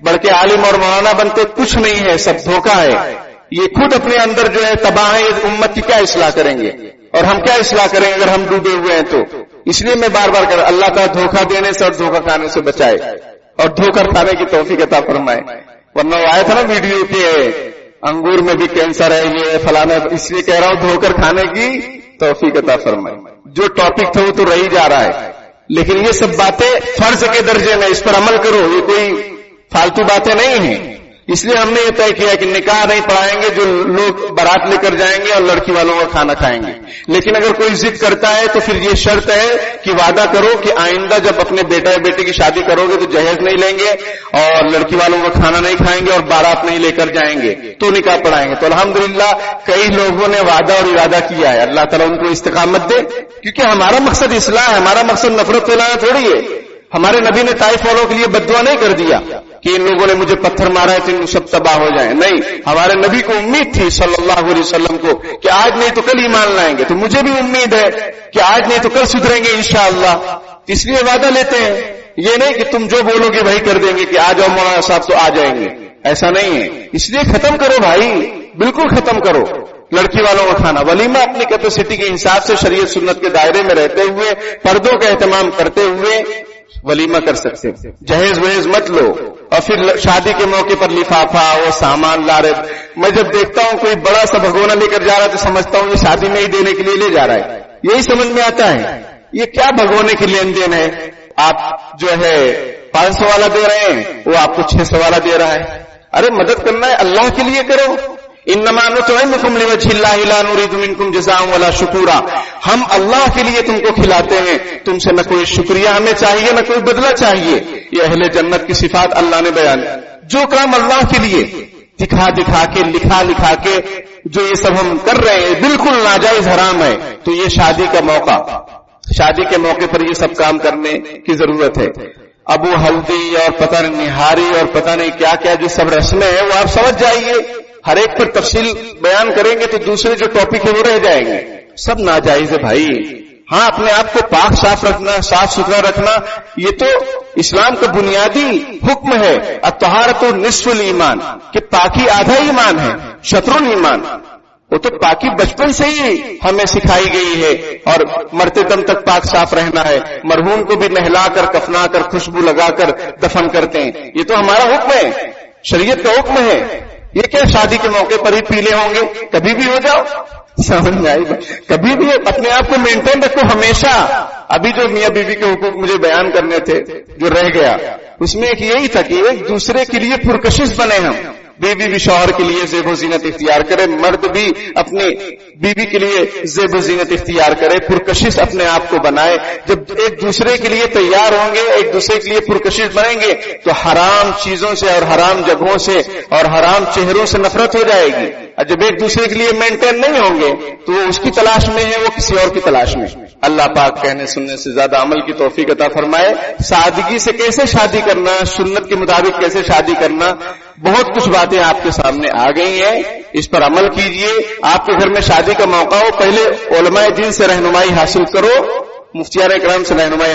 बढ़ के आलिम और मौलाना बनते कुछ नहीं है, सब धोखा है। ये खुद अपने अंदर जो है तबाह है, इस उम्मत की क्या इस्लाह करेंगे और हम क्या इस्लाह करेंगे अगर हम डूबे हुए हैं तो। इसलिए मैं बार बार अल्लाह का धोखा देने से और धोखा खाने से बचाए और धोखा खाने की तौफीक अता फरमाए। वरना आया था ना वीडियो के अंगूर में भी कैंसर है, ये फलाना, इसलिए कह रहा हूं धोकर खाने की तौफीक अता फरमाए। जो टॉपिक था वो तो रही जा रहा है, लेकिन ये सब बातें फर्ज के दर्जे में, इस पर अमल करो, ये कोई फालतू बातें नहीं हैं। इसलिए हमने ये तय किया कि निकाह नहीं पढ़ाएंगे, जो लोग बारात लेकर जाएंगे और लड़की वालों का खाना खाएंगे। लेकिन अगर कोई जिद करता है तो फिर ये शर्त है कि वादा करो कि आइंदा जब अपने बेटा या बेटी की शादी करोगे तो जहेज नहीं लेंगे और लड़की वालों का खाना नहीं खाएंगे और बारात नहीं लेकर जाएंगे, तो निकाह पढ़ाएंगे। तो अल्हम्दुलिल्लाह कई लोगों ने वादा और इरादा किया है, अल्लाह ताला उनको इस्तिकामत दे, क्योंकि हमारा मकसद इस्लाह है, हमारा मकसद नफरत फैलाना थोड़ी है। हमारे नबी ने ताइफ वालों के लिए बद्दुआ नहीं कर दिया कि इन लोगों ने मुझे पत्थर मारा है तो इन सब तबाह हो जाए, नहीं। हमारे नबी को उम्मीद थी सल्लल्लाहु अलैहि वसल्लम को कि आज नहीं तो कल ईमान लाएंगे, तो मुझे भी उम्मीद है कि आज नहीं तो कल सुधरेंगे इंशाअल्लाह। इसलिए वादा लेते हैं, ये नहीं कि तुम जो बोलोगे वही कर देंगे कि आ जाओ मौलाना साहब तो आ जाएंगे, ऐसा नहीं है। इसलिए खत्म करो भाई, बिल्कुल खत्म करो लड़की वालों का खाना। वलीमा अपनी कैपेसिटी के हिसाब से शरीयत सुन्नत के दायरे में रहते हुए, पर्दों का एहतमाम करते हुए वलीमा कर सकते। जहेज वहेज मत लो और फिर शादी के मौके पर लिफाफा वो सामान ला रहे। मैं जब देखता हूं कोई बड़ा सा भगोना लेकर जा रहा है तो समझता हूं ये शादी में ही देने के लिए ले जा रहा है, यही समझ में आता है। ये क्या भगोने की लेन देन है? आप जो है 500 वाला दे रहे हैं, वो आपको 600 वाला दे रहा है। अरे मदद करना है अल्लाह के लिए करो। इन्नमा नुतइमुकुम लिवजहिल्लाहि ला नुरीदु मिनकुम जज़ाअन वला शुकूरा। हम अल्लाह के लिए तुमको खिलाते हैं, तुमसे न कोई शुक्रिया हमें चाहिए न कोई बदला चाहिए। ये अहले जन्नत की सिफात अल्लाह ने बयान, जो काम अल्लाह के लिए दिखा दिखा के लिखा लिखा के जो ये सब हम कर रहे हैं बिल्कुल नाजायज हराम है। तो ये शादी का मौका, शादी के मौके पर ये सब काम करने की जरूरत है। अब वो हल्दी और पता नहीं निहारी और पता नहीं क्या क्या जो सब रस्में हैं वो आप समझ जाइए। हर एक पर तफसील बयान करेंगे तो दूसरे जो टॉपिक है वो रह जाएंगे। सब नाजायज है भाई। हाँ, अपने आप को पाक साफ रखना, साफ सुथरा रखना, ये तो इस्लाम का बुनियादी हुक्म है। अत्तहारतु निस्फुल ईमान, कि पाकी आधा ईमान है, शत्रुल ईमान। वो तो पाकी बचपन से ही हमें सिखाई गई है और मरते दम तक पाक साफ रहना है। मरहूम को भी नहलाकर कफनाकर खुशबू लगाकर दफन करते हैं, ये तो हमारा हुक्म है, शरीयत का हुक्म है। ये क्या शादी के मौके पर ही पीले होंगे? कभी भी हो जाओ, समझ में आई? कभी भी अपने आप को मेंटेन रखो हमेशा। अभी जो मियां बीवी के हुकूक मुझे बयान करने थे जो रह गया, उसमें एक यही था कि एक दूसरे के लिए पुरकशिश बने हम। बीवी भी शौहर के लिए ज़ेब व ज़ीनत इख्तियार करे, मर्द भी अपनी बीवी के लिए ज़ेब व ज़ीनत इख्तियार करे, पुरकशिश अपने आप को बनाए। जब एक दूसरे के लिए तैयार होंगे, एक दूसरे के लिए पुरकशिश बनेंगे तो हराम चीजों से और हराम जगहों से और हराम चेहरों से नफरत हो जाएगी। और जब एक दूसरे के लिए मेंटेन नहीं होंगे तो वो उसकी तलाश में है, वो किसी और की तलाश में। अल्लाह पाक कहने सुनने से ज्यादा अमल की तौफीक अता फरमाए। सादगी से कैसे शादी करना, सुन्नत के मुताबिक कैसे शादी करना, बहुत कुछ बातें आपके सामने आ गई हैं, इस पर अमल कीजिए। आपके घर में शादी का मौका हो, पहले उलमाए दीन से रहनुमाई हासिल करो, मुफ्तियान इकराम से रहनुमाई